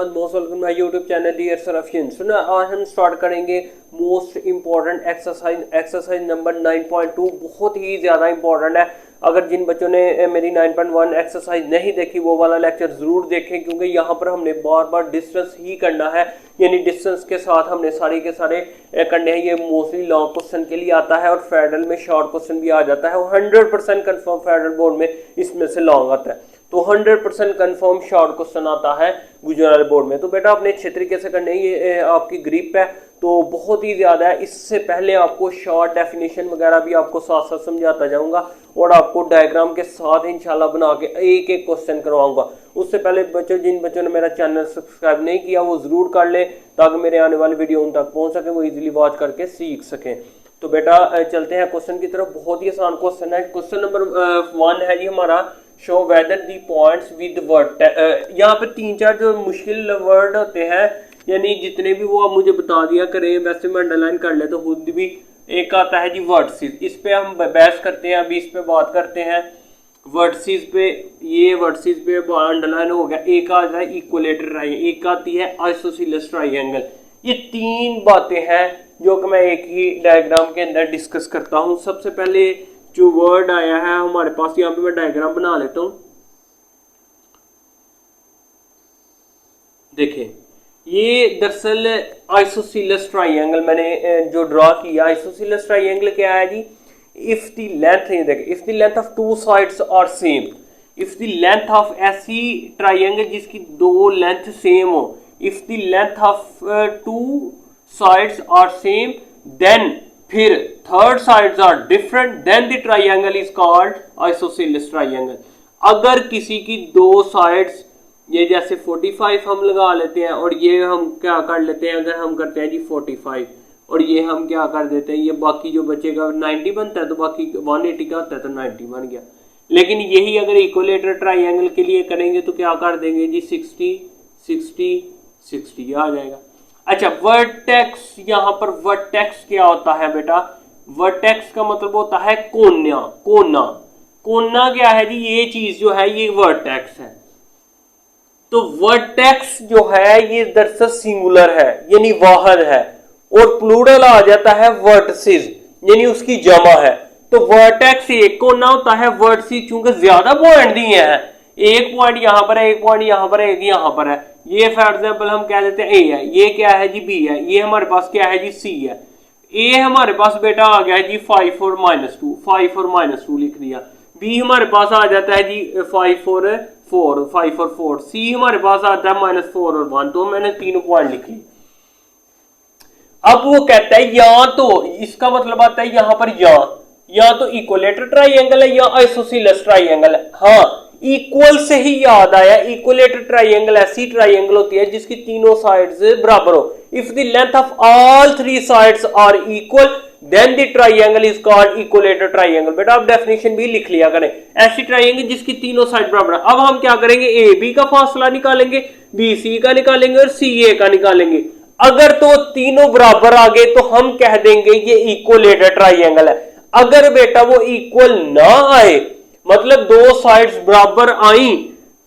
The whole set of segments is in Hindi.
Mohammad most welcome my YouTube channel dear सरफियन। सुना आज हम स्टार्ट करेंगे मोस्ट इंपॉर्टेंट एक्सरसाइज नंबर 9.2। बहुत ही ज़्यादा इंपॉर्टेंट है। अगर जिन बच्चों ने मेरी 9.1 एक्सरसाइज नहीं देखी वो वाला लेक्चर ज़रूर देखें, क्योंकि यहाँ पर हमने बार बार डिस्टेंस ही करना है, यानी डिस्टेंस के साथ हमने सारे के सारे करने हैं। ये मोस्टली लॉन्ग क्वेश्चन के लिए आता है और फेडरल में शॉर्ट क्वेश्चन भी आ जाता है और 100% कन्फर्म फेडरल बोर्ड में इसमें से लॉन्ग आता है। तो 100% कंफर्म शॉर्ट क्वेश्चन आता है गुजरात बोर्ड में। तो बेटा आपने अच्छे तरीके से करने, ये आपकी ग्रिप है तो बहुत ही ज़्यादा है। इससे पहले आपको शॉर्ट डेफिनेशन वगैरह भी आपको साथ साथ समझाता जाऊंगा और आपको डायग्राम के साथ इंशाल्लाह बना के एक एक क्वेश्चन करवाऊंगा। उससे पहले बच्चों, जिन बच्चों ने मेरा चैनल सब्सक्राइब नहीं किया वो ज़रूर कर ले ताकि मेरे आने वाली वीडियो उन तक पहुँच सके, वो ईजिली वॉच करके सीख सकें। तो बेटा चलते हैं क्वेश्चन की तरफ। बहुत ही आसान क्वेश्चन है। क्वेश्चन नंबर 1 है जी हमारा, show whether the points with word. यहाँ पे 3-4 जो मुश्किल वर्ड होते हैं, यानी जितने भी वो आप मुझे बता दिया करें, वैसे मैं अंडरलाइन कर ले तो खुद भी। एक आता है जी वर्डसीज, इस पे हम बहस करते हैं, अभी इस पे बात करते हैं वर्डसीज पे। ये वर्डसीज पे अंडरलाइन हो गया। एक आता है इक्वलेटर ट्रायंगल, एक आती है आइसोसेलेस ट्रायंगल। ये 3 बातें हैं जो कि मैं एक ही डायग्राम के अंदर डिस्कस करता हूँ। सबसे पहले जो वर्ड आया है हमारे पास, यहाँ पे मैं डायग्राम बना लेता हूं। देखिए ये दरअसल आइसोसेलेस ट्रायंगल मैंने जो ड्रॉ किया। आइसोसेलेस ट्रायंगल क्या है जी? इफ द लेंथ, ये देखिए, if the length of 2 sides are same, if the length of, ऐसी ट्रायंगल जिसकी 2 लेंथ सेम हो, if the length of 2 sides are same, then फिर third sides are different, then the triangle is called isosceles triangle. अगर किसी की 2 साइड्स, ये जैसे 45 हम लगा लेते हैं और ये हम क्या कर लेते हैं, अगर हम करते हैं जी 45 और ये हम क्या कर देते हैं, ये बाकी जो बचेगा 90 बनता है तो बाकी 180 का होता है तो 90 बन गया। लेकिन यही अगर इक्विलेटरल ट्रायंगल के लिए करेंगे तो क्या कर देंगे जी 60 60 60 आ जाएगा। अच्छा, वर्टेक्स, यहाँ पर वर्टेक्स क्या होता है बेटा? वर्टेक्स का मतलब होता है कोना। कोना, कोना क्या है जी? ये चीज जो है ये वर्टेक्स है। तो वर्टेक्स जो है ये दरअसल सिंगुलर है, यानी वाहद है, और प्लूरल आ जाता है वर्टिसेस, यानी उसकी जमा है। तो वर्टेक्स एक कोना होता है, वर्टिसेस चूंकि ज्यादा पॉइंट दिए हैं, एक पॉइंट यहाँ पर है, एक पॉइंट यहाँ पर है, एक यहाँ पर है। ये फॉर एग्जांपल हम कह देते हैं ए है, ये क्या है जी बी है, ये हमारे पास क्या है जी सी है। ए हमारे पास बेटा आ गया जी 5 और -2, 5 और -2 लिख दिया। बी हमारे पास आ जाता है जी 5 और 4, 5 और 4। सी हमारे पास आता है -4 और 1। तो मैंने तीनों पॉइंट लिख लिए। अब वो कहता है या तो, इसका मतलब आता है यहां पर या तो इक्विलेटरल ट्रायंगल है या आइसोसेलेस ट्रायंगल है। हाँ, इक्वल से ही याद आया, इक्विलेटरल ट्रायंगल ऐसी ट्रायंगल होती है जिसकी तीनों साइड्स बराबर हो। If the length of all 3 sides are equal, then the triangle is called equilateral triangle. बेटा आप डेफिनेशन भी लिख लिया करें, ऐसी ट्रायंगल जिसकी तीनों साइड बराबर है। अब हम क्या करेंगे, ए बी का फासला निकालेंगे, बी सी का निकालेंगे और सी ए का निकालेंगे। अगर तो तीनों बराबर आ गए तो हम कह देंगे ये इक्विलेटरल ट्रायंगल है। अगर बेटा वो इक्वल ना आए, मतलब 2 साइड्स बराबर आई,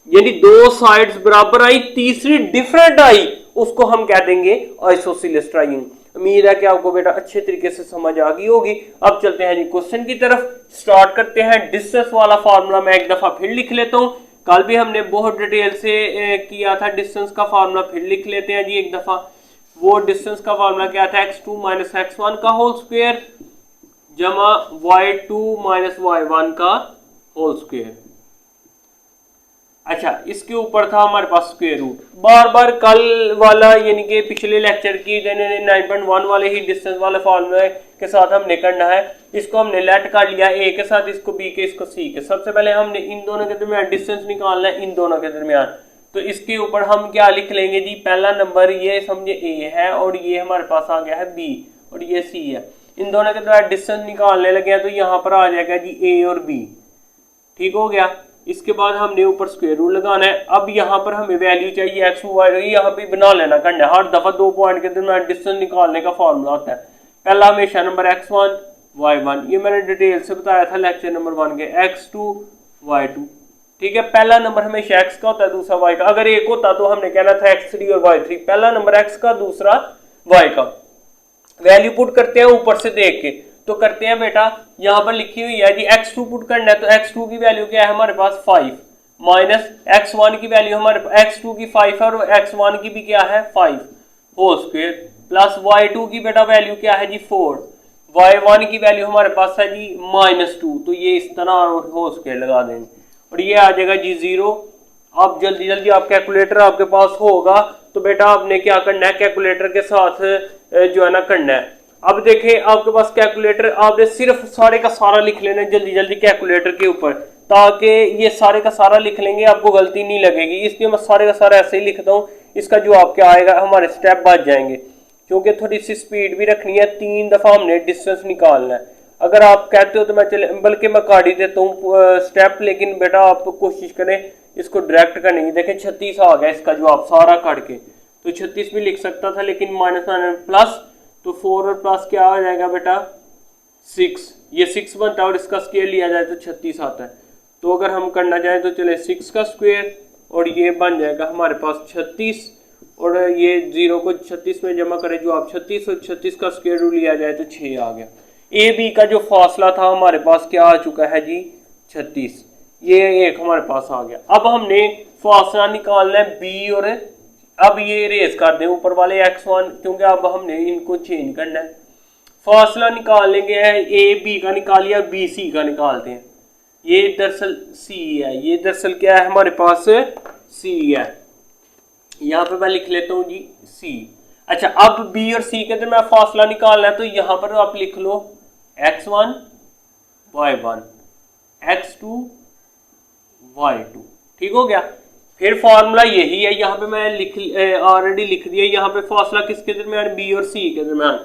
यानी 2 साइड्स बराबर आई, तीसरी डिफरेंट आई, उसको हम कह देंगे आइसोसेलेस ट्रायंगल। उम्मीद है कि आपको बेटा अच्छे तरीके से समझ आ गई होगी। अब चलते हैं जी क्वेश्चन की तरफ, स्टार्ट करते हैं। डिस्टेंस वाला फार्मूला मैं एक दफा फिर लिख लेता हूं। कल भी हमने बहुत डिटेल से किया था डिस्टेंस का फार्मूला, फिर लिख लेते हैं जी एक दफा। वो डिस्टेंस का फार्मूला क्या था? x2 - x1 का होल स्क्वायर जमा y2 - y1 का होल स्क्वायर। अच्छा, इसके ऊपर था हमारे पास स्क्वायर रूट। बार बार कल वाला, यानी कि पिछले लेक्चर की 9.1 वाले ही डिस्टेंस वाले फार्मूले के साथ हमने करना है। इसको हमने लेट कर लिया, ए के साथ, इसको बी के, इसको सी के। सबसे पहले हमने इन दोनों के दरमियान डिस्टेंस निकालना है, इन दोनों के दरमियान। तो इसके ऊपर हम क्या लिख लेंगे जी? पहला नंबर ये समझे ए है और ये हमारे पास आ गया है बी और ये सी है। इन दोनों के दरमियान डिस्टेंस निकालने लगे हैं तो यहाँ पर आ जाएगा जी ए और बी। ठीक हो गया। इसके बाद हमने ऊपर स्क्वायर रूट लगाना है। अब यहाँ पर हमें वैल्यू चाहिए एक्स वाई, यहाँ पे बना लेना करना है। हर दफा 2 पॉइंट के दरमियान डिस्टेंस निकालने का फॉर्मूला होता है। पहला हमेशा नंबर x1 y1, ये मैंने डिटेल से बताया था लेक्चर नंबर 1 के, x2 y2। ठीक है, पहला नंबर हमेशा x का होता है, दूसरा y का। अगर एक होता तो हमने कहना था x3 और y3, पहला नंबर x का, दूसरा y का। वैल्यू पुट करते हैं ऊपर से देख के, तो करते हैं बेटा, यहाँ पर लिखी हुई है जी x2 पुट करना है, तो x2 की वैल्यू क्या है हमारे पास 5, माइनस x1 की वैल्यू हमारे x2 की 5 है और x1 की भी क्या है 5 होल स्क्वायर, प्लस y2 की बेटा वैल्यू क्या है जी 4, y1 की वैल्यू हमारे पास है जी -2, तो ये इस तरह होल स्क्वायर लगा देंगे और ये आ जाएगा जी 0। अब जल्दी जल्दी आप कैलकुलेटर आपके पास होगा तो बेटा आपने क्या करना है, कैलकुलेटर के साथ जो है ना करना है। अब देखें आपके पास कैलकुलेटर, आपने सिर्फ सारे का सारा लिख लेना है जल्दी जल्दी कैलकुलेटर के ऊपर, ताकि ये सारे का सारा लिख लेंगे आपको गलती नहीं लगेगी, इसलिए मैं सारे का सारा ऐसे ही लिखता हूँ। इसका जवाब क्या आएगा, हमारे स्टेप बच जाएंगे, क्योंकि थोड़ी सी स्पीड भी रखनी है, 3 दफा हमने डिस्टेंस निकालना है। अगर आप कहते हो तो मैं चले, बल्कि मैं काट ही देता हूँ स्टेप, लेकिन बेटा आप कोशिश करें इसको डायरेक्ट करने की। देखें 36 आ गया इसका जवाब सारा काट के, तो 36 भी लिख सकता था, लेकिन माइनस प्लस, तो 4 और प्लस क्या आ जाएगा बेटा 6, ये 6 बनता है और इसका स्क्वायर लिया जाए तो 36 आता है। तो अगर हम करना चाहें तो चले 6 का स्क्वायर और ये बन जाएगा हमारे पास 36, और ये 0 को 36 में जमा करें जो आप 36 और 36 का स्क्वायर रूट लिया जाए तो 6 आ गया। ए बी का जो फासला था हमारे पास क्या आ चुका है जी 36, ये एक हमारे पास आ गया। अब हमने फासला निकालना है बी, और अब ये रेस कर दें ऊपर वाले x1, क्योंकि अब हमने इनको चेंज करना है। फासला निकाल लेंगे, ए बी का निकालिए, बी सी का निकालते हैं। ये दरअसल सी है, ये दरअसल क्या है हमारे पास सी है, यहाँ पे मैं लिख लेता हूँ जी सी। अच्छा, अब बी और सी के अंदर मैं फासला निकालना है, तो यहाँ पर आप लिख लो x1 y1 x2 y2, ठीक हो गया। फिर फॉर्मूला यही है, यहाँ पे मैं ऑलरेडी लिख दिया, यहाँ पे फासला किसके दरमियान, बी और सी के दरमियान।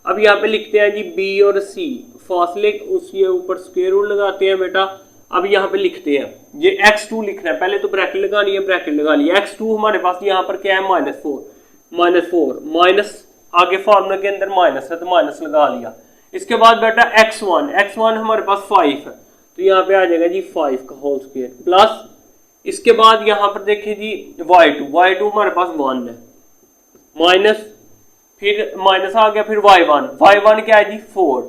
अब यहाँ पे लिखते हैं जी बी और सी, फासले उसके ऊपर स्क्वायर रूट लगाते हैं बेटा। अब यहाँ पे लिखते हैं ये x2 लिखना है, पहले तो ब्रैकेट लगानी है, ब्रैकेट लगा लिया। x2 हमारे पास यहाँ पर क्या है -4 माइनस आगे फार्मूला के अंदर माइनस है तो माइनस लगा लिया। इसके बाद बेटा x1 हमारे पास 5 है, तो यहाँ पे आ जाएगा जी 5 का होल स्क्वायर, प्लस इसके बाद यहाँ पर देखिए जी y2 हमारे पास 1 है, माइनस फिर माइनस आ गया, फिर y1 क्या है जी 4,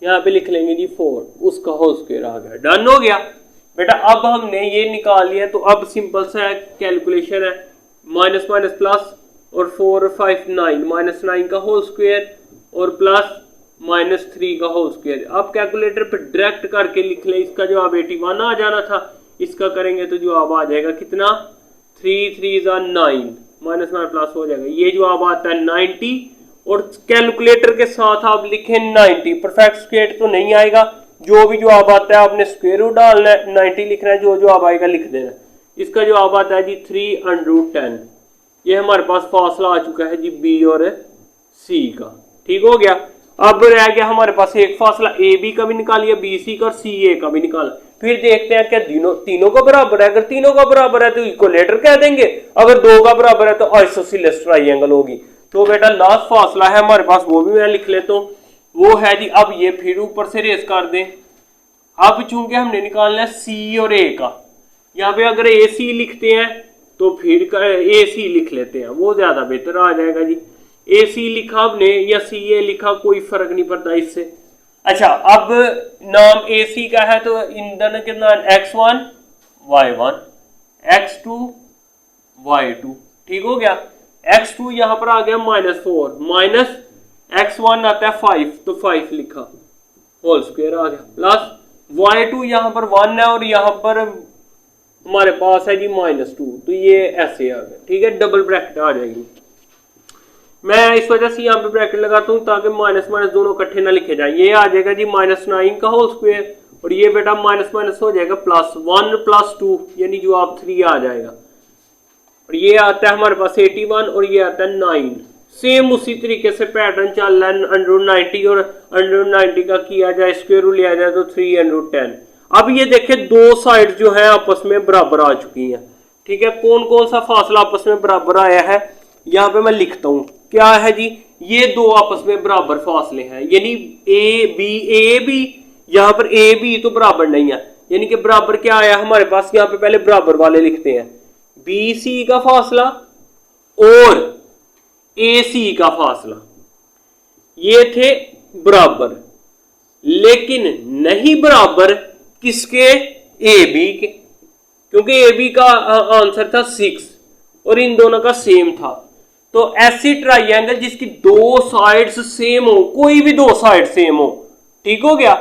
यहाँ पे लिख लेंगे जी 4, उसका होल स्क्वायर आ गया। डन हो गया बेटा। अब हमने ये निकाल लिया, तो अब सिंपल सा कैलकुलेशन है, माइनस माइनस प्लस, और 4 और 5 9, -9 का होल स्क्वायर और प्लस -3 का होल स्क्वायर। अब कैलकुलेटर पे डायरेक्ट करके लिख ले, इसका जवाब 81 आ जाना था, इसका करेंगे तो जवाब आ जाएगा कितना 3 3 9, माइनस माइनस प्लस हो जाएगा, ये जवाब आता है 90। और कैलकुलेटर के साथ आप लिखें 90, परफेक्ट स्क्वायर तो नहीं आएगा, जो भी जवाब आता है आपने स्क्वायर रूट डालना है, 90 लिखना है, जो जवाब आएगा लिख देना। इसका जवाब आता है जी 310। ये हमारे पास फासला आ चुका है जी बी और सी का, ठीक हो गया। अब रह गया हमारे पास एक फासला, ए बी का भी निकालिए, बी सी का और सी ए का भी निकाला। फिर देखते हैं क्या तीनों का बराबर है, अगर तीनों का बराबर है तो इक्वलेटर कह देंगे, अगर 2 का बराबर है तो आइसोसेलेस ट्रायंगल होगी। तो बेटा लास्ट फासला है हमारे पास, वो भी मैं लिख लेता हूँ, वो है जी, अब ये फिर ऊपर से रेस कर दें। अब चूंकि हमने निकालना है सी और ए का, यहाँ पे अगर ए सी लिखते हैं तो फिर ए सी लिख लेते हैं, वो ज्यादा बेहतर आ जाएगा जी। ए सी लिखा हमने या सी ए लिखा, कोई फर्क नहीं पड़ता इससे। अच्छा, अब नाम ए सी का है तो इन दोनों के नाम x1 y1 x2 y2, ठीक हो गया। x2 यहां पर आ गया -4, माइनस x1 आता है 5, तो 5 लिखा, होल स्क्वायर आ गया, प्लस y2 यहां पर 1 है और यहां पर हमारे पास है जी -2, तो ये ऐसे आ गया, ठीक है, डबल ब्रैकेट आ जाएगी। मैं इस वजह से यहाँ पे ब्रैकेट लगाता हूँ ताकि माइनस माइनस दोनों इकट्ठे ना लिखे जाए। ये आ जाएगा जी -9 का होल स्क्वायर, और ये बेटा माइनस माइनस हो जाएगा +1 + 2, यानी जो आप 3 आ जाएगा। और ये आता है हमारे पास 81 और ये आता है 9। सेम उसी तरीके से पैटर्न चल रहा है, √90 और √90 का किया जाए, स्क्वायर रूट लिया जाए तो 3√10। अब ये देखे दो साइड जो है आपस में बराबर आ चुकी हैं, ठीक है। कौन कौन सा फासला आपस में बराबर आया है, यहाँ पे मैं लिखता हूँ, क्या है जी, ये दो आपस में बराबर फासले हैं, यानी ए बी यहाँ पर ए बी तो बराबर नहीं है, यानी कि बराबर क्या आया हमारे पास, यहाँ पे पहले बराबर वाले लिखते हैं, बी सी का फासला और ए सी का फासला, ये थे बराबर, लेकिन नहीं बराबर किसके, ए बी के, क्योंकि ए बी का आंसर था 6 और इन दोनों का सेम था। तो ऐसी ट्राइंगल जिसकी दो साइड्स सेम हो, कोई भी दो साइड सेम हो, ठीक हो गया,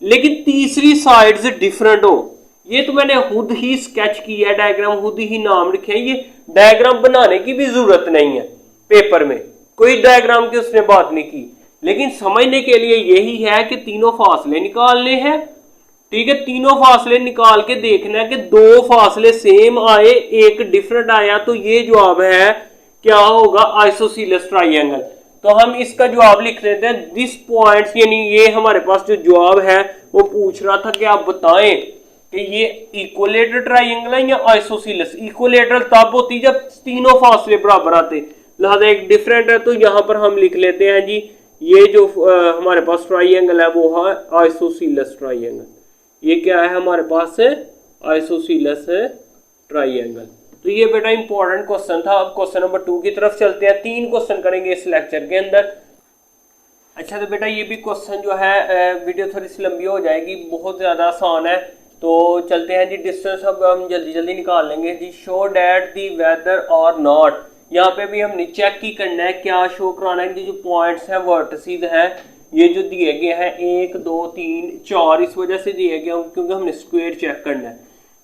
लेकिन तीसरी साइड्स डिफरेंट हो, ये तो मैंने खुद ही स्केच किया है, डायग्राम खुद ही नाम लिखे हैं, ये डायग्राम बनाने की भी जरूरत नहीं है, पेपर में कोई डायग्राम की उसने बात नहीं की, लेकिन समझने के लिए यही है कि तीनों फासले निकालने हैं, ठीक है, तीनों फासले निकाल के देखना है कि दो फासले सेम आए, एक डिफरेंट आया, तो ये जवाब है क्या होगा, आइसोसीलस ट्राइंगल। तो हम इसका जवाब लिख लेते हैं, दिस पॉइंट्स, यानी ये हमारे पास जो जवाब है वो पूछ रहा था कि आप बताएं कि ये इक्विलेटरल ट्राइंगल है या आइसोसीलस। इक्विलेटरल तब होती जब तीनों फासले बराबर आते, लिहाजा एक डिफरेंट है, तो यहां पर हम लिख लेते हैं जी, ये जो हमारे पास ट्राइंगल है वो है आइसोसीलस ट्राइंगल। ये क्या है हमारे पास है, आइसोसीलस ट्राइंगल। तो ये बेटा इंपॉर्टेंट क्वेश्चन था। अब क्वेश्चन नंबर 2 की तरफ चलते हैं, 3 क्वेश्चन करेंगे इस लेक्चर के अंदर। अच्छा तो बेटा ये भी क्वेश्चन जो है वीडियो थोड़ी सी लंबी हो जाएगी, बहुत ज़्यादा आसान है, तो चलते हैं जी। डिस्टेंस अब हम जल्दी जल्दी निकाल लेंगे जी। शो डैट दी वेदर और नॉट, यहाँ पे भी हमने चेक ही करना है, क्या शो कराना है, जो पॉइंट्स हैं वर्टिसेस हैं, ये जो दिए गए हैं 1 2 3 4, इस वजह से दिए गए क्योंकि हमने स्क्वायर चेक करना है।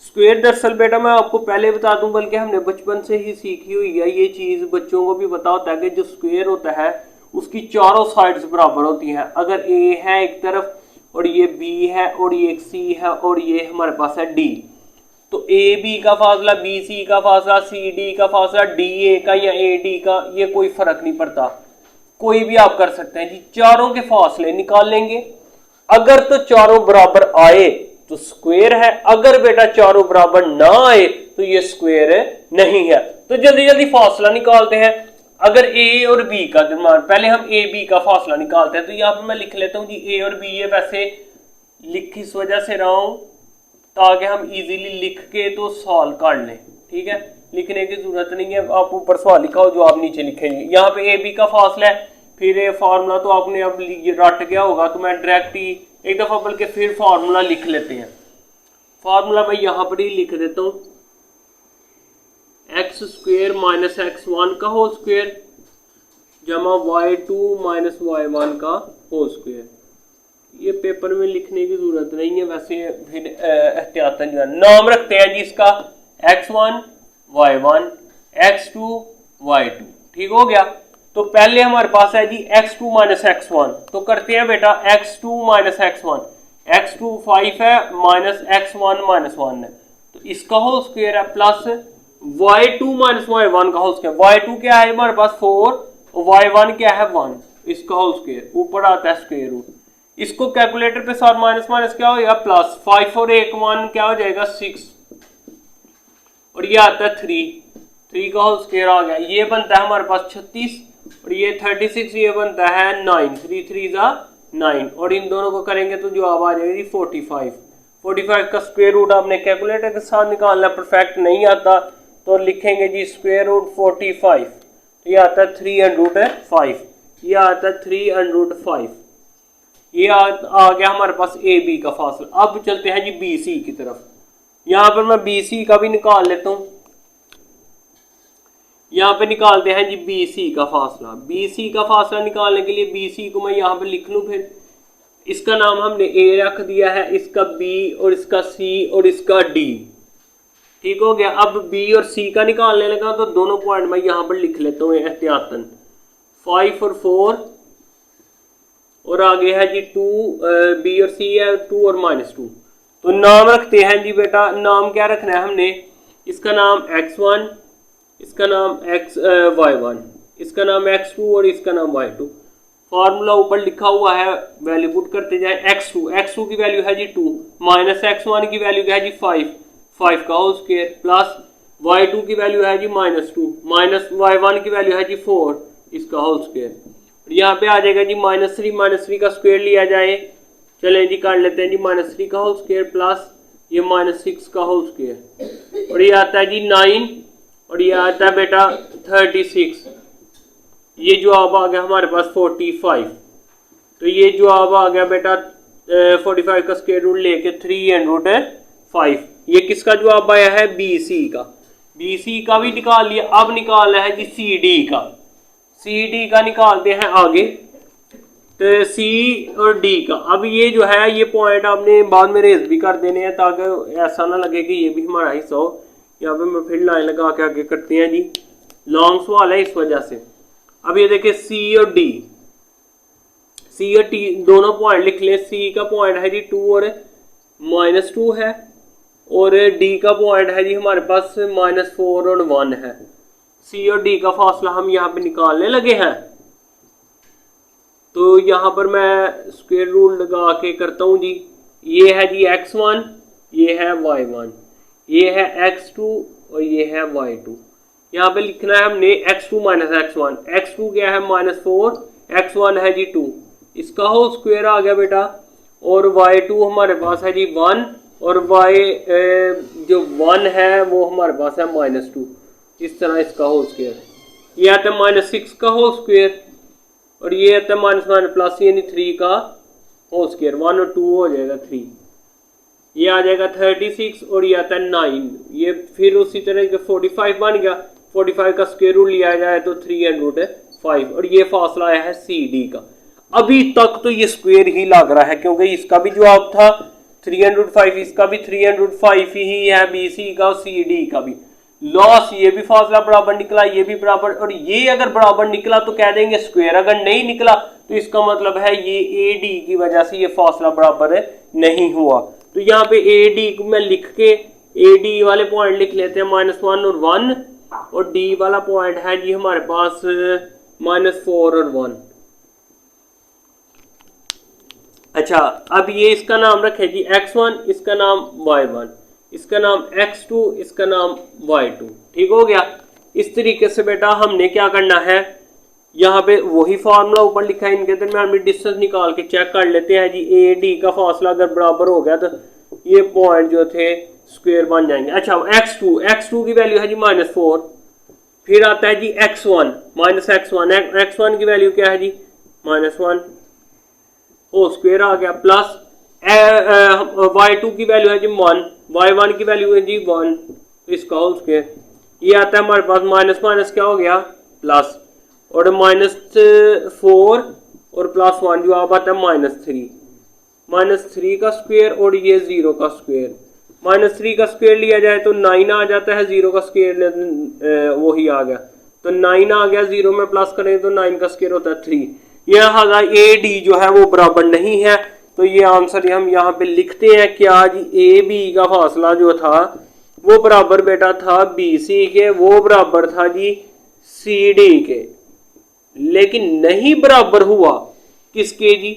स्क्वायर दरअसल बेटा मैं आपको पहले बता दूं, बल्कि हमने बचपन से ही सीखी हुई है ये चीज़, बच्चों को भी पता होता है कि जो स्क्वायर होता है उसकी चारों साइड्स बराबर होती हैं। अगर ए है एक तरफ और ये बी है और ये एक सी है और ये हमारे पास है डी, तो ए बी का फासला, बी सी का फासला, सी डी का फासला, डी ए का या ए डी का, ये कोई फर्क नहीं पड़ता, कोई भी आप कर सकते हैं जी। चारों के फासले निकाल लेंगे, अगर तो चारों बराबर आए तो स्क्वायर है, अगर बेटा चारों बराबर ना आए तो ये स्क्वायर नहीं है। तो जल्दी जल्दी फासला निकालते हैं। अगर ए और बी का दरम्यान, पहले हम ए बी का फासला निकालते हैं, तो यहाँ पर मैं लिख लेता हूँ जी ए और बी, ये वैसे लिख इस वजह से रहा हूँ ताकि हम इजीली लिख के तो सॉल्व कर लें, ठीक है, लिखने की जरूरत नहीं है, आप ऊपर सवाल लिखा हो जो आप नीचे लिखेंगे। यहाँ पे ए बी का फासला है, फिर ये फार्मूला तो आपने अब रट गया होगा, तो मैं डायरेक्ट ही एक दफा बल्कि फिर फार्मूला लिख लेते हैं। फार्मूला मैं यहाँ पर ही लिख देता हूँ, एक्स स्क्वेयर माइनस x1 का होल स्क्वेयर जमा y2 माइनस y1 का होल स्क्वेयर। ये पेपर में लिखने की जरूरत नहीं है, वैसे फिर एहतियातन जो है नाम रखते हैं जी इसका, x1 y1 x2 y2, ठीक हो गया। तो पहले हमारे पास है जी x2 माइनस x1, तो करते हैं बेटा x2 माइनस x1, x2 5 है माइनस x1 माइनस 1 है, तो इसका होल स्क्वायर है प्लस y2 माइनस y1 का होल स्क्वायर। y2 क्या है हमारे पास 4 और y1 क्या है 1, इसका होल स्क्वायर, ऊपर आता है स्क्वायर रूट। इसको कैलकुलेटर पे साथ माइनस माइनस क्या हो जाएगा प्लस, 5 और 1 1 क्या हो जाएगा 6, और ये आता है 3 का होल स्क्वायर आ गया, ये बनता है हमारे पास 36 और ये 36, ये बनता है 9, 3 3 9, और इन दोनों को करेंगे तो जवाब आ जाएगा जी 45 का स्क्वायर रूट आपने कैलकुलेटर के साथ निकालना, परफेक्ट नहीं आता तो लिखेंगे जी स्क्वायर रूट 45, ये आता है 305, ये आता है 305, ये आ गया हमारे पास ए बी का फासला। अब चलते हैं जी बी सी की तरफ, यहाँ पर मैं बी सी का भी निकाल लेता हूँ, यहाँ पे निकालते हैं जी बी सी का फासला। बी सी का फासला निकालने के लिए बी सी को मैं यहाँ पे लिख लूँ, फिर इसका नाम हमने ए रख दिया है, इसका बी और इसका सी और इसका डी, ठीक हो गया। अब बी और सी का निकालने लगा तो दोनों पॉइंट मैं यहाँ पर लिख लेता हूँ एहतियातन, 5 और 4 और आगे है जी 2, बी और सी है 2 और -2, तो नाम रखते हैं जी बेटा, नाम क्या रखना है हमने, इसका नाम x1, इसका नाम y1, इसका नाम x2 और इसका नाम y2। फार्मूला ऊपर लिखा हुआ है, वैल्यू पुट करते जाए, x2 की वैल्यू है जी 2, माइनस x1 की वैल्यू है जी 5 का होल स्क्वायर, प्लस y2 की वैल्यू है जी -2, माइनस y1 की वैल्यू है जी 4, इसका होल स्क्वायर। यहाँ पे आ जाएगा जी -3 का स्क्वायर लिया जाए, चले जी कर लेते हैं जी -3 का होल स्क्वायर प्लस ये -6 का होल स्क्वायर, और ये आता है जी 9, और ये आता है बेटा 36। ये जवाब आ गया हमारे पास 45। तो ये जवाब आ गया बेटा 45 का स्क्वायर रूट लेके 305। ये किसका जवाब आया है? BC का। BC का भी निकाल लिया, अब निकालना है जी CD का। CD का निकालते हैं आगे, तो C और D का। अब ये जो है ये पॉइंट आपने बाद में रेज भी कर देने हैं ताकि ऐसा ना लगे कि ये भी हमारा हिस्सा हो। यहाँ पे मैं फिर लाइन लगा के आगे करते हैं जी, लॉन्ग सवाल है इस वजह से। अब ये देखिए C और D, C और T दोनों पॉइंट लिख ले। C का पॉइंट है जी 2 और -2 है, और D का पॉइंट है जी हमारे पास -4 और 1 है। C और D का फासला हम यहाँ पे निकालने लगे हैं। तो यहाँ पर मैं स्क्वायर रूट लगा के करता हूँ जी। ये है जी x1, ये है y1, ये है x2 और ये है y2। यहाँ पे लिखना है हमने x2 माइनस x1। x2 क्या है? -4, x1 है जी 2, इसका होल स्क्वायर आ गया बेटा, और y2 हमारे पास है जी 1, और जो 1 है वो हमारे पास है -2। इस तरह इसका होल स्क्वायर। ये आता है -6 का होल स्क्वायर, और ये आता है माइनस प्लस यानी 3 का होल स्क्वायर। 1 और 2 हो जाएगा 3, ये आ जाएगा 36, और ये आता है 9। ये फिर उसी तरह के 45 बन गया। 45 का स्क्वायर रूट लिया जाए तो 305, और ये फासला आया है CD का। अभी तक तो ये स्क्वायर ही लग रहा है क्योंकि इसका भी जवाब था 305, इसका भी 305 ही है, BC का और CD का भी। लॉस ये भी फासला बराबर निकला, ये भी बराबर, और ये अगर बराबर निकला तो कह देंगे स्क्वायर, अगर नहीं निकला तो इसका मतलब है ये AD की वजह से ये फासला बराबर नहीं हुआ। तो यहाँ पे AD को मैं लिख के AD वाले पॉइंट लिख लेते हैं -1 और 1, और D वाला पॉइंट है जी हमारे पास -4 और 1। अच्छा, अब ये इसका नाम रखे जी x1, इसका नाम y1, इसका नाम x2, इसका नाम y2। ठीक हो गया। इस तरीके से बेटा हमने क्या करना है, यहाँ पे वही फार्मूला ऊपर लिखा है, इनके दरमियान में डिस्टेंस निकाल के चेक कर लेते हैं जी। AD का फासला अगर बराबर हो गया तो ये पॉइंट जो थे स्क्वायर बन जाएंगे। अच्छा, x2 की वैल्यू है जी -4। फिर आता है जी x1 x1 की वैल्यू क्या है जी? -1 होल स्क्वायर आ गया, प्लस y2 की वैल्यू है जी 1, y1 की वैल्यू है जी 1, इसका होल स्क्वायर। ये आता है हमारे पास माइनस क्या हो गया? प्लस, और -4 और +1 जो आप आता है -3 का स्क्वायर, और ये 0 का स्क्वायर। -3 का स्क्वायर लिया जाए तो 9 आ जाता है, 0 का स्क्वायर वही आ गया, तो 9 आ गया। 0 में प्लस करें तो 9 का स्क्वायर होता है 3। यह AD जो है वो बराबर नहीं है, तो ये आंसर हम यहाँ पे लिखते हैं क्या जी? AB का फासला जो था वो बराबर बेटा था BC के, वो बराबर था जी CD के, लेकिन नहीं बराबर हुआ किसके जी?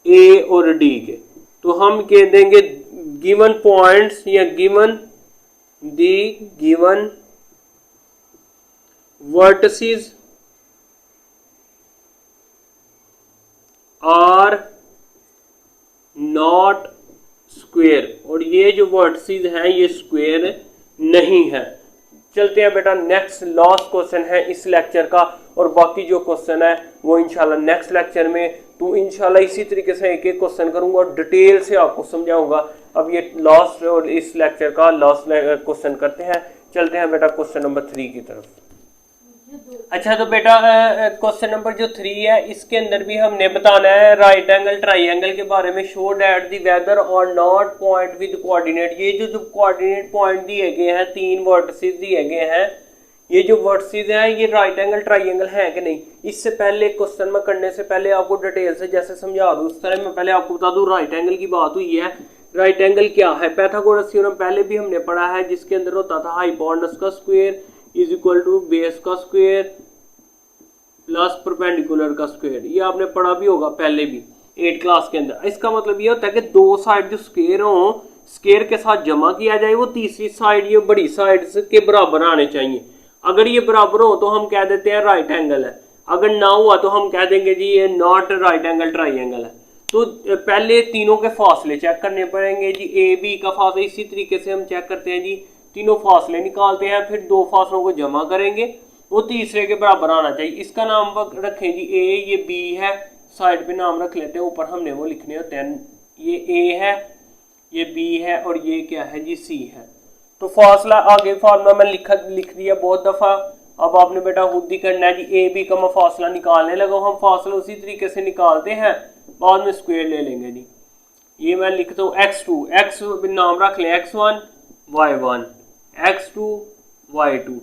A और D के। तो हम कह देंगे गिवन पॉइंट्स या given vertices are not square, और ये जो वर्टिसेस हैं ये स्क्वायर नहीं है। चलते हैं बेटा, नेक्स्ट लास्ट क्वेश्चन है इस लेक्चर का, और बाकी जो क्वेश्चन है वो इंशाल्लाह नेक्स्ट लेक्चर में, तो इंशाल्लाह इसी तरीके से एक एक क्वेश्चन करूंगा और डिटेल से आपको समझाऊंगा। अब ये लास्ट और इस लेक्चर का लास्ट क्वेश्चन करते हैं। चलते हैं बेटा क्वेश्चन नंबर 3 की तरफ। अच्छा, तो बेटा क्वेश्चन नंबर जो 3 है इसके अंदर भी हमने बताना है राइट एंगल ट्राइंगल के बारे में। शो दैट द वेदर और नॉट पॉइंट विद कोऑर्डिनेट। ये जो कोऑर्डिनेट पॉइंट दिए गए हैं, 3 वर्टिसेस दिए गए हैं, ये जो वर्टिसेस हैं ये राइट एंगल ट्राइंगल है कि नहीं। इससे पहले क्वेश्चन में करने से पहले आपको डिटेल से जैसे समझा दूं उस तरह मैं पहले आपको बता दूं राइट एंगल की बात हुई है। राइट एंगल क्या है? पाइथागोरस थ्योरम पहले भी हमने पढ़ा है, जिसके अंदर होता था हाइपोटेनस का square is equal to base का स्क्वायर प्लस परपेंडिकुलर का स्क्वायर। ये आपने पढ़ा भी होगा पहले भी 8 क्लास के अंदर। इसका मतलब ये होता है कि दो साइड जो स्क्वायर हो, स्क्वायर के साथ जमा किया जाए, वो तीसरी साइड ये बड़ी साइड के बराबर आने चाहिए। अगर ये बराबर हो तो हम कह देते हैं राइट एंगल है, अगर ना हुआ तो हम कह देंगे जी ये नॉट राइट एंगल ट्राइंगल है। तो पहले तीनों के फासले चेक करने पड़ेंगे जी। ए बी का फासला इसी तरीके से हम चेक करते हैं जी, तीनों फासले निकालते हैं, फिर दो फासलों को जमा करेंगे, वो तीसरे के बराबर आना चाहिए। इसका नाम रखें जी ए, ये बी है, साइड पे नाम रख लेते हैं, ऊपर हमने वो लिखने होते हैं। ये ए है, ये बी है, और ये क्या है जी, सी है। तो फासला आगे फार्मूला में लिख दिया बहुत दफा। अब आपने बेटा खुद ही करना है जी। ए बी का मैं फासला निकालने लगा, हम फासला उसी तरीके से निकालते हैं, बाद में स्क्वायर ले लेंगे जी। ये मैं लिखता हूँ x2, x नाम रख लें x1 y1, x2 y2।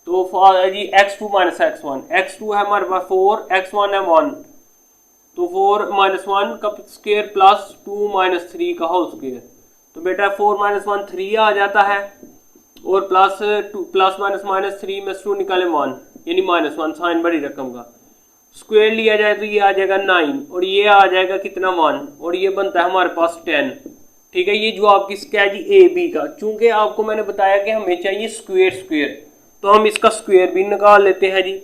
तो जी x2 माइनस x1, x2 है हमारे पास 4, x1 है 1, तो 4 माइनस 1 का स्क्वायर प्लस 2 माइनस 3 का होल स्क्वायर। तो बेटा 4 माइनस 1 3 आ जाता है, और प्लस 2 प्लस माइनस 3 में 2 निकाले 1, यानी -1 साइन बड़ी रकम का। स्क्वायर लिया जाए तो ये आ जाएगा 9, और ये आ जाएगा कितना 1, और ये बनता है हमारे पास 10। ठीक है, ये जवाब किसका है जी, ए बी का। चूंकि आपको मैंने बताया कि हमें चाहिए स्क्वायर, तो हम इसका स्क्वायर भी निकाल लेते हैं जी।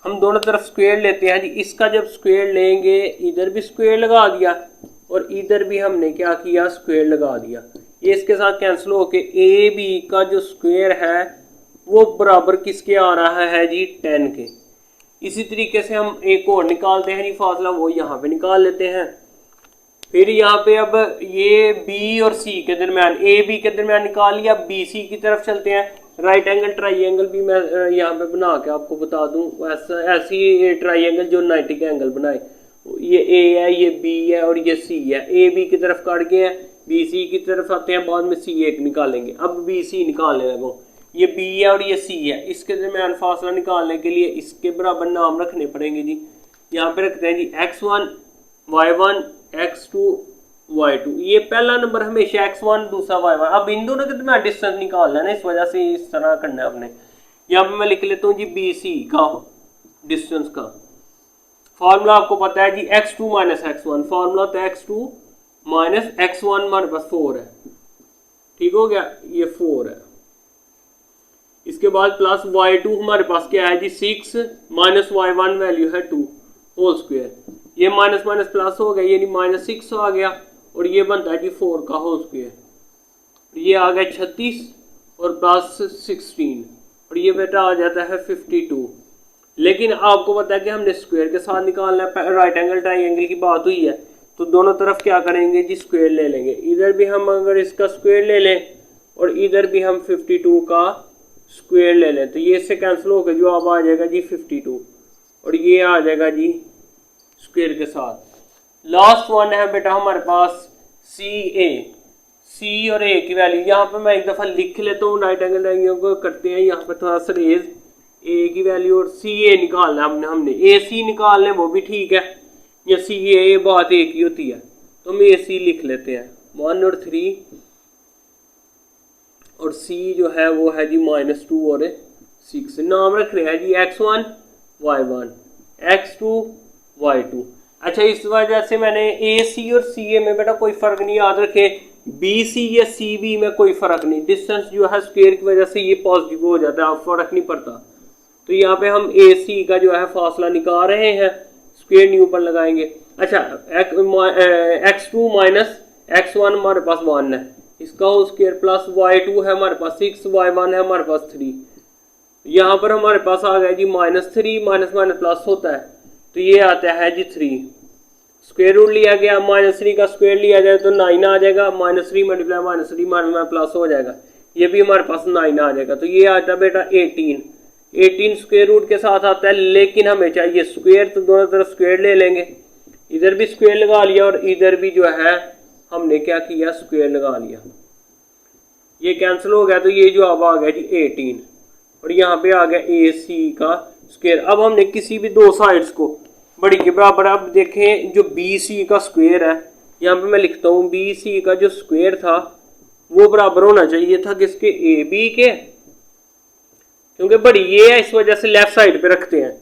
हम दोनों तरफ स्क्वायर लेते हैं जी। इसका जब स्क्वायर लेंगे, इधर भी स्क्वायर लगा दिया और इधर भी हमने क्या किया, स्क्वायर लगा दिया। ये इसके साथ कैंसिल होके ए बी का जो स्क्वायर है वो बराबर किसके आ रहा है जी, 10 के। इसी तरीके से हम एक और निकालते हैं जी फासला, वो यहाँ पे निकाल लेते हैं। फिर यहाँ पे अब ये बी और सी के दरमियान, ए बी के दरमियान निकाल लिया, बी सी की तरफ चलते हैं। राइट एंगल ट्राइंगल भी मैं यहाँ पे बना के आपको बता दूं, ऐसी ट्राइंगल जो 90 का एंगल बनाए। ये ए है, ये बी है, और ये सी है। ए बी की तरफ काट गए हैं, बी सी की तरफ आते हैं, बाद में सी एक निकालेंगे। अब बी सी निकालने लगो, ये बी है और ये सी है, इसके दरमियान फासला निकालने के लिए इसके बराबर नाम रखने पड़ेंगे जी। यहाँ पे रखते हैं जी x1 y1 x2 y2। ये पहला नंबर हमेशा x1, दूसरा y1। अब इन दोनों के दरमियान डिस्टेंस निकालना है ना, इस वजह से इस तरह करना है आपने। यहाँ पे मैं लिख लेता हूँ जी बी सी का डिस्टेंस का फॉर्मूला आपको पता है जी, x2 माइनस x1। फॉर्मूला होता है x2 माइनस x1, हमारे पास 4 है, ठीक हो गया, ये 4 है। इसके बाद प्लस y2 हमारे पास क्या है जी, 6 माइनस y1 वैल्यू है 2 होल स्क्वायर। ये माइनस माइनस प्लस हो गया, यानी -6 आ गया, और ये बनता है जी 4 का होल स्क्वायर। ये आ गया 36 और प्लस 16, और ये बेटा आ जाता है 52। लेकिन आपको पता है कि हमने स्क्वायर के साथ निकालना है, राइट एंगल ट्राइंगल की बात हुई है, तो दोनों तरफ क्या करेंगे जी, स्क्वायर ले लेंगे। इधर भी हम अगर इसका स्क्वायर ले लें और इधर भी हम 52 का स्क्वायर ले लें, तो ये इससे कैंसिल होकर जो अब आ जाएगा जी 52, और ये आ जाएगा जी स्क्वायर के साथ। लास्ट वन है बेटा हमारे पास सी और ए की वैल्यू। यहाँ पे मैं एक दफ़ा लिख लेता हूँ, राइट एंगल ट्रायंगल को करते हैं, यहाँ पे थोड़ा सा रेज ए की वैल्यू और सी ए निकालना है हमने ए सी निकालने, वो भी ठीक है, या सी ए बात एक ही होती है, तो हम ए सी लिख लेते हैं 1 और 3, और सी जो है वो है जी -2 और 6। नाम रख रहे हैं जी x1 y1 x2 y2। अच्छा, इस वजह से मैंने ए सी और सी ए में बेटा कोई फर्क नहीं, याद रखे बी सी या सी बी में कोई फर्क नहीं। डिस्टेंस जो है स्क्वायर की वजह से ये पॉजिटिव हो जाता है, फर्क नहीं पड़ता। तो यहाँ पे हम ए सी का जो है फासला निकाल रहे हैं, स्क्वायर न्यू पर लगाएंगे। अच्छा, x2 माइनस x1 हमारे पास 1 है, इसका होल स्क्वायर प्लस y2 है हमारे पास 6, y1 है हमारे पास 3। यहाँ पर हमारे पास आ गया जी -3, माइनस माइनस प्लस होता है, तो ये आता है जी 3। स्क्वायर रूट लिया गया, -3 का स्क्वायर लिया जाए तो 9 आ जाएगा, -3 मल्टीप्लाई -3 माइनस प्लस हो जाएगा, ये भी हमारे पास 9 आ जाएगा। तो ये आता है बेटा 18 स्क्वायर रूट के साथ आता है, लेकिन हमें चाहिए स्क्वायर, तो दोनों तरफ स्क्वायर ले लेंगे। इधर भी स्क्वायर लगा लिया और इधर भी जो है हमने क्या किया, स्क्वायर लगा लिया। ये कैंसिल हो गया, तो ये जो अब आ गया जी 18, और यहाँ पे आ गया ए सी का स्क्वायर। अब हमने किसी भी दो साइड्स को बड़ी के बराबर, अब देखें जो बी सी का स्क्वायर है, यहाँ पे मैं लिखता हूँ बी सी का जो स्क्वायर था वो बराबर होना चाहिए था किसके, ए बी के, क्योंकि बड़ी ये है इस वजह से लेफ्ट साइड पे रखते हैं,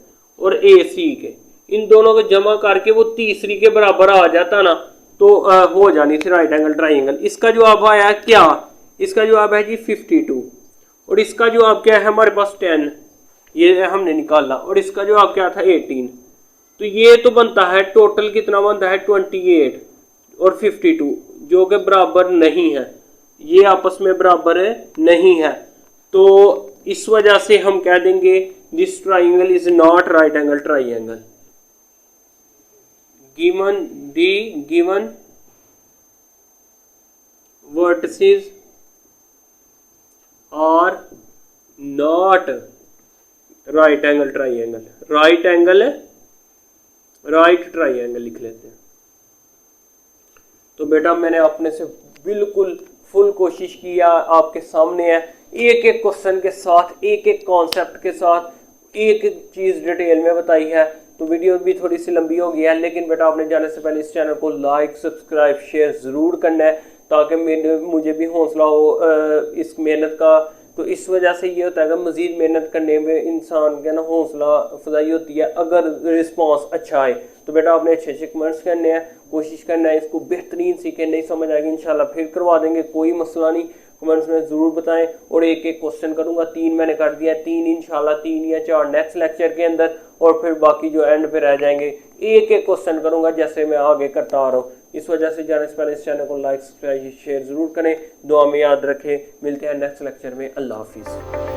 और ए सी के। इन दोनों को जमा करके वो तीसरी के बराबर आ जाता ना, तो हो जानी थी राइट एंगल ट्राइंगल। इसका जवाब आया क्या, इसका जवाब है जी 52, और इसका जवाब क्या है हमारे पास 10, ये हमने निकाला, और इसका जवाब क्या था 18। तो ये तो बनता है टोटल कितना बनता है 28 और 52 जो कि बराबर नहीं है, ये आपस में बराबर नहीं है। तो इस वजह से हम कह देंगे this triangle is not right angle triangle. Given vertices are not right angle triangle, right angle right triangle लिख लेते हैं। तो बेटा मैंने अपने से बिल्कुल फुल कोशिश किया, आपके सामने है, एक एक क्वेश्चन के साथ, एक एक कॉन्सेप्ट के साथ एक एक चीज़ डिटेल में बताई है। तो वीडियो भी थोड़ी सी लंबी हो गई है, लेकिन बेटा आपने जाने से पहले इस चैनल को लाइक सब्सक्राइब शेयर ज़रूर करना है, ताकि मुझे भी हौसला हो इस मेहनत का। तो इस वजह से ये होता है कि मज़ीद मेहनत करने में इंसान का ना हौसला अफजाई होती है अगर रिस्पांस अच्छा आए। तो बेटा आपने अच्छे अच्छे कमेंट्स करने हैं, कोशिश करना है इसको बेहतरीन सीखे, नहीं समझ आएगी इंशाल्लाह फिर करवा देंगे, कोई मसला नहीं, कमेंट्स में ज़रूर बताएं। और एक एक क्वेश्चन करूंगा, 3 मैंने कर दिया, 3 इंशाल्लाह 3 या 4 नेक्स्ट लेक्चर के अंदर, और फिर बाकी जो एंड पे रह जाएंगे एक एक क्वेश्चन करूंगा जैसे मैं आगे करता आ रहा हूँ। इस वजह से जाने से पहले इस चैनल को लाइक सब्सक्राइब शेयर ज़रूर करें, दुआ में याद रखें। मिलते हैं नेक्स्ट लेक्चर में, अल्लाह हाफिज़।